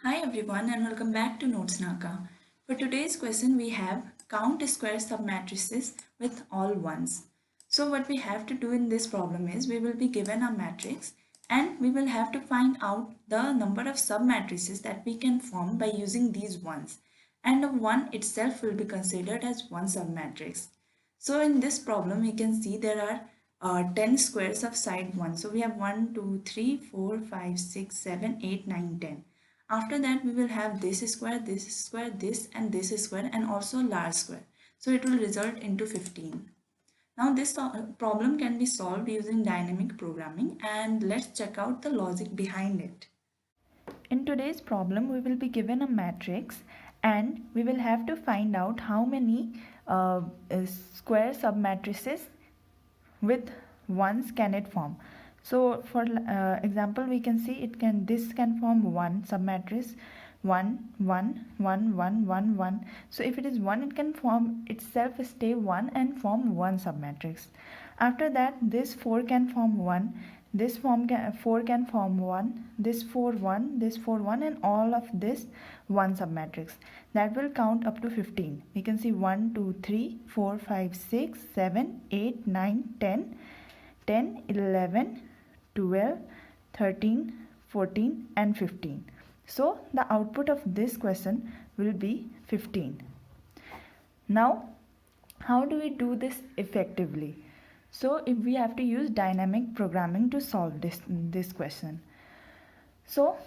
Hi everyone and welcome back to Notes Naka. For today's question we have count square submatrices with all ones. So what we have to do in this problem is we will be given a matrix and we will have to find out the number of submatrices that we can form by using these ones. And the one itself will be considered as one submatrix. So in this problem we can see there are 10 squares of side 1. So we have 1, 2, 3, 4, 5, 6, 7, 8, 9, 10. After that we will have this square, this and this square and also large square. So it will result into 15. Now this problem can be solved using dynamic programming and let's check out the logic behind it. In today's problem, we will be given a matrix and we will have to find out how many square submatrices with ones can it form. So for example, we can see this can form one submatrix, 1 1 1 1 1 1. So if it is 1, it can form itself stay 1 and form one submatrix. After that, this 4 can form 1, this 4 can form 1, this 4 1, this 4 1, and all of this one submatrix. That will count up to 15. We can see 1 2 3 4 5 6 7 8 9 10 10 11 12 13 14 and 15. So the output of this question will be 15. Now, how do we do this effectively? So if we have to use dynamic programming to solve this question. So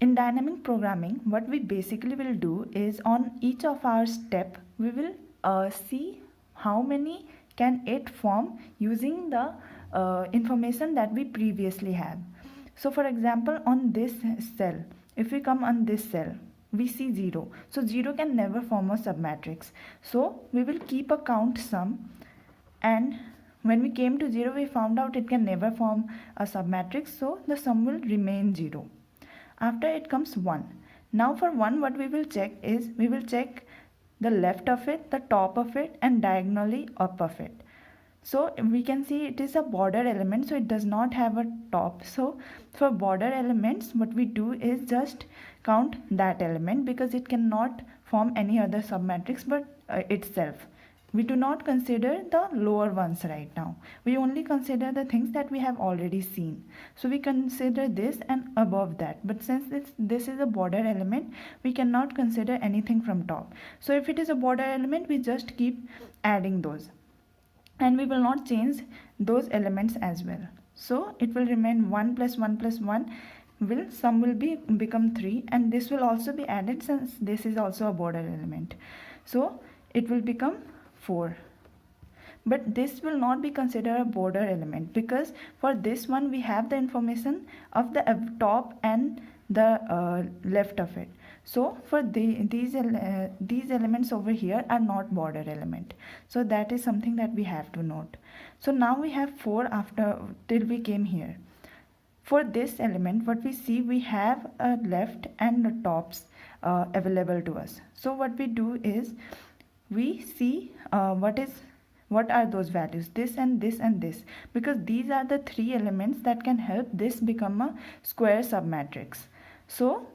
in dynamic programming, what we basically will do is on each of our step, we will see how many can it form using the information that we previously have. So for example, on this cell, if we come on this cell, we see 0. So 0 can never form a submatrix. So we will keep a count sum, and when we came to 0, we found out it can never form a submatrix. So the sum will remain 0. After it comes 1. Now for 1, what we will check is we will check the left of it, the top of it, and diagonally up of it. So we can see it is a border element, so it does not have a top. So for border elements, what we do is just count that element because it cannot form any other submatrix but itself. We do not consider the lower ones right now. We only consider the things that we have already seen. So we consider this and above that. But since this is a border element, we cannot consider anything from top. So if it is a border element, we just keep adding those, and we will not change those elements as well. So it will remain 1 plus 1 plus 1 will sum will be become 3, and this will also be added since this is also a border element. So it will become 4. But this will not be considered a border element because for this one we have the information of the top and the left of it. So for these elements over here are not border element. So that is something that we have to note. So now we have 4 after till we came here. For this element, what we see, we have a left and the tops available to us. So what we do is we see what are those values, this and this and this, because these are the 3 elements that can help this become a square submatrix. So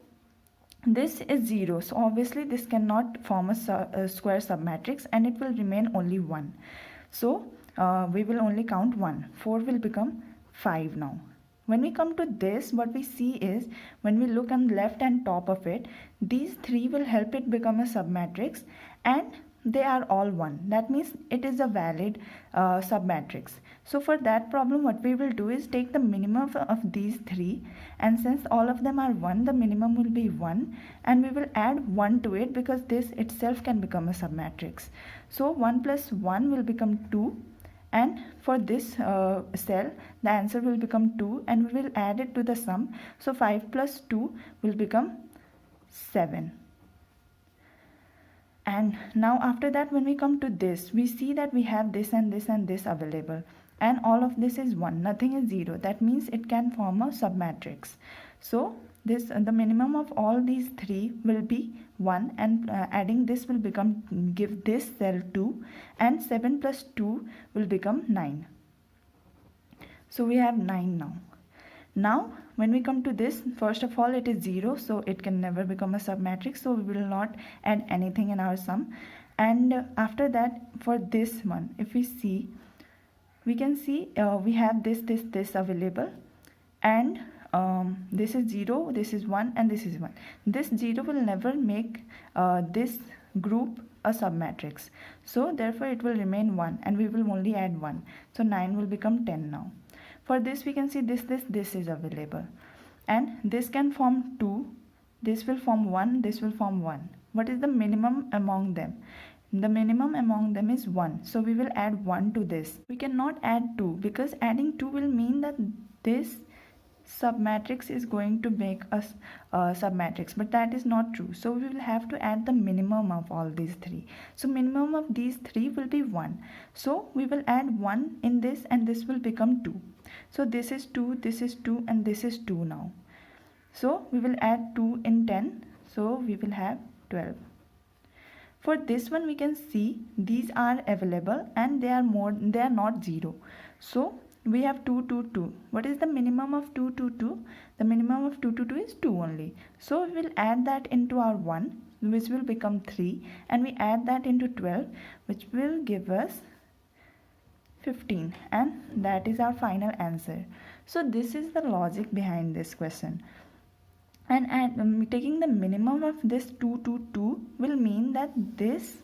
this is 0, so obviously this cannot form a square submatrix and it will remain only 1. So we will only count 1. 4 will become 5 now. When we come to this, what we see is when we look on left and top of it, these 3 will help it become a submatrix, and they are all 1. That means it is a valid submatrix. So for that problem, what we will do is take the minimum of these 3, and since all of them are 1, the minimum will be 1, and we will add 1 to it because this itself can become a submatrix. So 1 plus 1 will become 2, and for this cell the answer will become 2, and we will add it to the sum. So 5 plus 2 will become 7. And now after that, when we come to this, we see that we have this and this and this available, and all of this is 1, nothing is 0. That means it can form a submatrix. So this the minimum of all these 3 will be 1, and adding this will give this cell 2, and 7 plus 2 will become 9. So we have 9 now. Now when we come to this, first of all it is 0, so it can never become a submatrix, so we will not add anything in our sum. And after that, for this one, if we see, we can see we have this available, and this is 0, this is 1, and this is 1. This 0 will never make this group a submatrix, so therefore it will remain 1, and we will only add 1, so 9 will become 10 now. For this we can see this is available, and this can form 2, this will form 1, this will form 1. What is the minimum among them? The minimum among them is 1, so we will add 1 to this. We cannot add 2 because adding 2 will mean that this submatrix is going to make us a submatrix, but that is not true, so we will have to add the minimum of all these three. So minimum of these three will be 1, so we will add 1 in this, and this will become 2. So this is 2, this is 2, and this is 2 now. So we will add 2 in 10, so we will have 12. For this one we can see these are available and they are not 0. So we have 2, 2, 2. What is the minimum of 2, 2, 2? The minimum of 2, 2, 2 is 2 only. So we will add that into our 1, which will become 3, and we add that into 12, which will give us 15, and that is our final answer. So this is the logic behind this question. And taking the minimum of this 2, 2, 2 will mean that this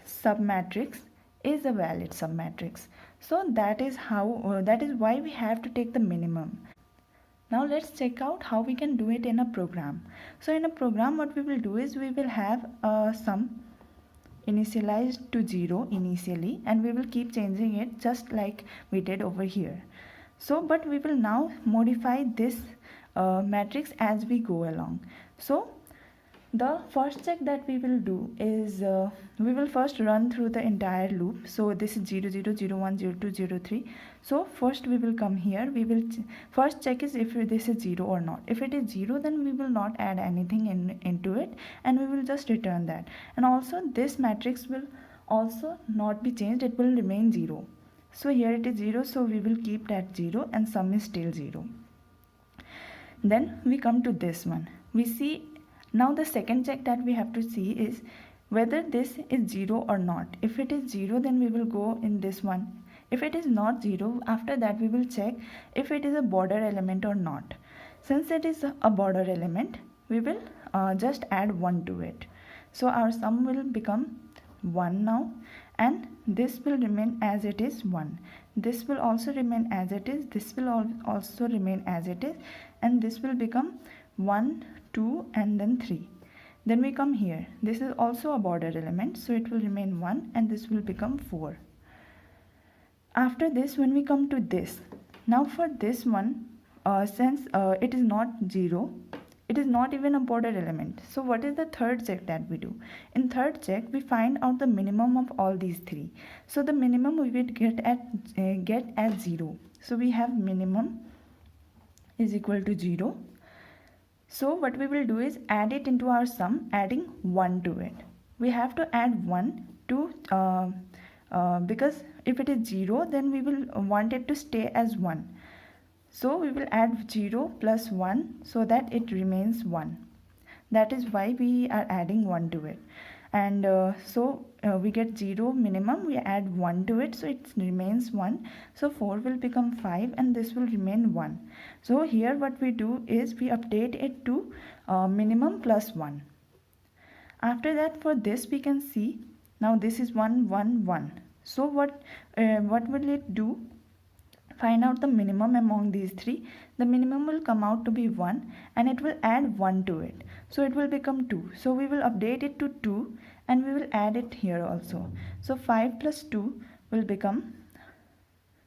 submatrix is a valid submatrix. So that is why we have to take the minimum. Now let's check out how we can do it in a program. So in a program, what we will do is we will have a sum initialized to 0 initially, and we will keep changing it just like we did over here. So but we will now modify this matrix as we go along. So the first check that we will do is we will first run through the entire loop. So this is 0, 0, 0, 1, 0, 2, 0, 3. So first we will come here, we will first check is if this is 0 or not. If it is 0, then we will not add anything into it, and we will just return that. And also this matrix will also not be changed, it will remain 0. So here it is 0, so we will keep that 0, and sum is still 0. Then we come to this one. We see now the second check that we have to see is whether this is 0 or not. If it is 0, then we will go in this one. If it is not 0, after that we will check if it is a border element or not. Since it is a border element, we will just add 1 to it. So our sum will become 1 now, and this will remain as it is 1. This will also remain as it is, this will also remain as it is, and this will become 1, 2, and then 3. Then we come here, this is also a border element, so it will remain 1, and this will become 4. After this, when we come to this, now for this one, since it is not 0, it is not even a border element. So what is the third check that we do? In third check, we find out the minimum of all these three. So the minimum we will get as 0. So we have minimum is equal to 0. So what we will do is add it into our sum, adding 1 to it. We have to add 1 to because if it is 0, then we will want it to stay as 1. So we will add 0 plus 1 so that it remains 1. That is why we are adding 1 to it. And we get 0 minimum, we add 1 to it, so it remains 1. So 4 will become 5, and this will remain 1. So here what we do is we update it to minimum plus 1. After that, for this we can see, now this is 1, 1, 1. So what will it do? Find out the minimum among these three. The minimum will come out to be 1, and it will add 1 to it. So it will become 2. So we will update it to 2, and we will add it here also. So 5 plus 2 will become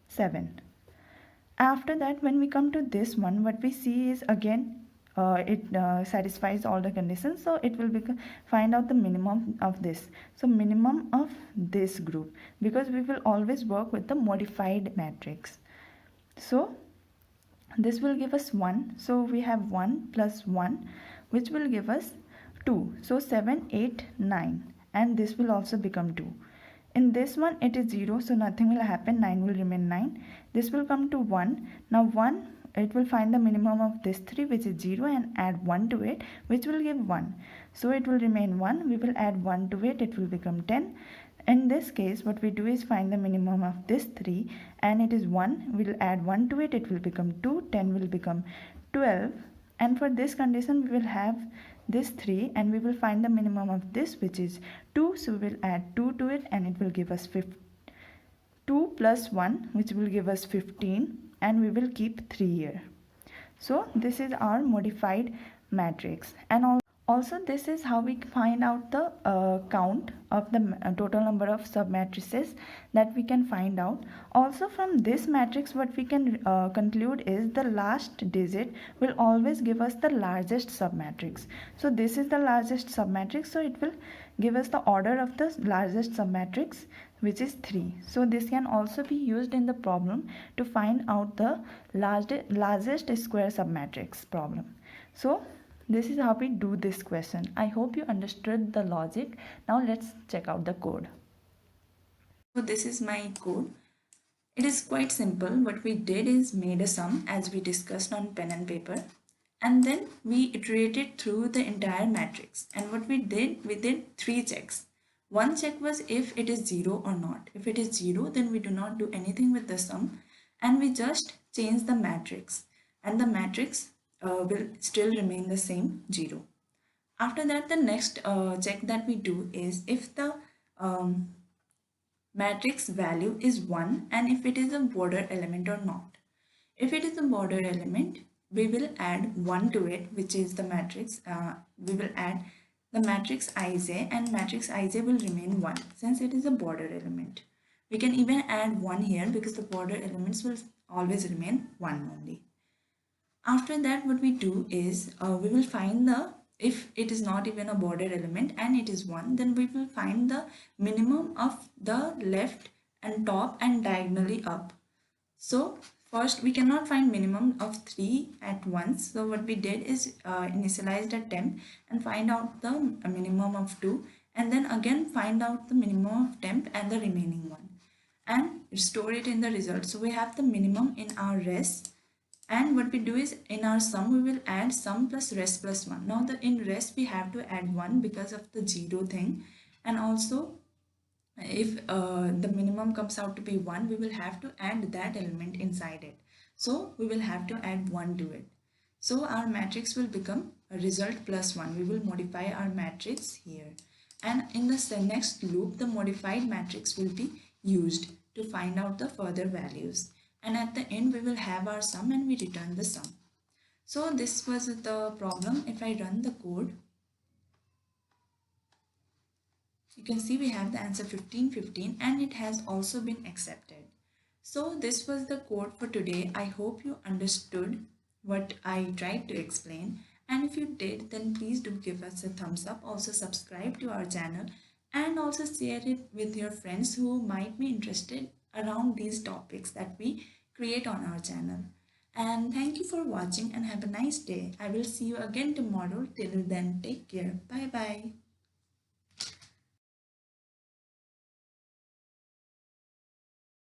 7. After that, when we come to this one, what we see is again it satisfies all the conditions. So it will find out the minimum of this. So minimum of this group, because we will always work with the modified matrix. So this will give us 1. So we have 1 plus 1, which will give us 2. So 7, 8, 9, and this will also become 2. In this one it is 0, so nothing will happen, 9 will remain 9. This will come to 1. Now 1 it will find the minimum of this 3, which is 0, and add 1 to it, which will give 1. So it will remain 1. We will add 1 to it, it will become 10. In this case, what we do is find the minimum of this 3, and it is 1. We will add 1 to it, it will become 2. 10 will become 12. And for this condition, we will have this 3, and we will find the minimum of this, which is 2. So we will add 2 to it, and it will give us 2 plus 1, which will give us 15, and we will keep 3 here. So this is our modified matrix. And also this is how we find out the count of the total number of submatrices that we can find out. Also from this matrix, what we can conclude is the last digit will always give us the largest submatrix. So this is the largest submatrix, so it will give us the order of the largest submatrix, which is 3. So this can also be used in the problem to find out the largest square submatrix problem. So this is how we do this question. I hope you understood the logic. Now let's check out the code. So this is my code. It is quite simple. What we did is made a sum as we discussed on pen and paper, and then we iterated through the entire matrix. And what we did 3 checks. One check was if it is 0 or not. If it is 0, then we do not do anything with the sum, and we just change the matrix, and the matrix will still remain the same, 0. After that, the next check that we do is if the matrix value is 1 and if it is a border element or not. If it is a border element, we will add 1 to it, which is the matrix. We will add the matrix Ij, and matrix Ij will remain 1 since it is a border element. We can even add 1 here because the border elements will always remain 1 only. After that, what we do is we will find if it is not even a border element and it is 1, then we will find the minimum of the left and top and diagonally up. So first, we cannot find minimum of 3 at once. So what we did is initialize a temp and find out the minimum of 2, and then again find out the minimum of temp and the remaining one, and store it in the result. So we have the minimum in our res. And what we do is in our sum, we will add sum plus res plus 1. Now in res, we have to add 1 because of the 0 thing. And also, if the minimum comes out to be 1, we will have to add that element inside it. So we will have to add 1 to it. So our matrix will become a result plus 1. We will modify our matrix here. And in the next loop, the modified matrix will be used to find out the further values. And at the end, we will have our sum and we return the sum. So this was the problem. If I run the code, you can see we have the answer 1515 and it has also been accepted. So this was the code for today. I hope you understood what I tried to explain. And if you did, then please do give us a thumbs up. Also subscribe to our channel and also share it with your friends who might be interested around these topics that we create on our channel. And thank you for watching and have a nice day. I will see you again tomorrow. Till then, take care. Bye bye.